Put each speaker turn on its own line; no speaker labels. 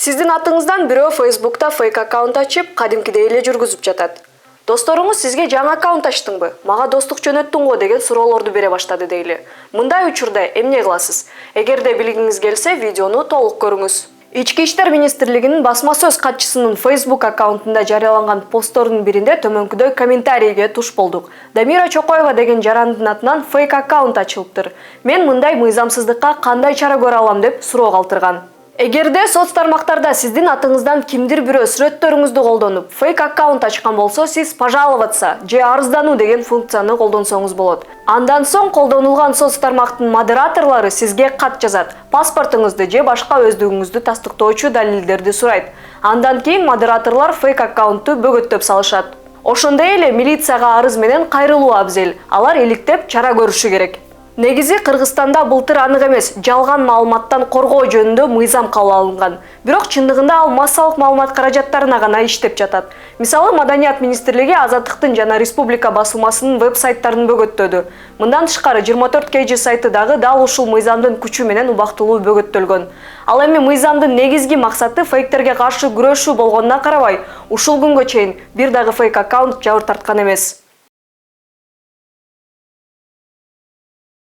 Сиздин атыңыздан бирөө Facebook'ta фейк аккаунт ачып, кадимкидей эле жүргүзүп жатат. Досторуңуз сизге жаңы аккаунт ачтыңбы? Мага достук жөнөттүң го деген суроолорду бере баштады дейли. Мындай учурда эмне кыласыз? Эгерде билгиңиз келсе, видеону толук көрүңүз. Ички иштер министрлигинин басма сөз катчысынын Facebook аккаунтунда жарыяланган посттордун биринде төмөнкүдөй комментарийге туш болдук. Дамира Чокоева деген жарандын атынан фейк аккаунт ачылыптыр. Мен мындай мыйзамсыздыкка кандай чара көрө алам деп суроо калтырган. Эгерде соц тармактарда сиздин атыңыздан кимдир бирөө сүрөттөрүңүздү колдонуп, фейк аккаунт ачкан болсо, сиз пожаловаться же арыздануу деген функцияны колдонсоңуз болот. Андан соң колдонулган соц тармактын модераторлору сизге кат жазат, паспортуңузду же башка өздүгүңүздү тастыктоочу далилдерди сурайт. Андан кийин модераторлор фейк аккаунтту бөгөттөп салышат. Ошондой эле милицияга арыз менен кайрылуу абзел. Алар иликтеп чара көрүшү керек. Негизи Кыргызстанда былтыр анык эмес, жалган маалыматтан коргоо жөнүндө мыйзам кабыл алынган. Бирок чындыгында ал массалык маалымат каражаттарына гана иштеп жатат. Мисалы, Маданият министрлиги Азаттыктын жана Республика басылмасынын веб-сайттарын бөгөттөдү. Мындан тышкары 24 KG сайты дагы дал ушул мыйзамдын күчү менен убактылуу бөгөттөлгөн. Ал эми мыйзамдын негизги максаты фейктерге каршы күрөшүү болгонуна карабай, ушул күнгө чейин бир дагы фейк аккаунт жабыр тарткан эмес.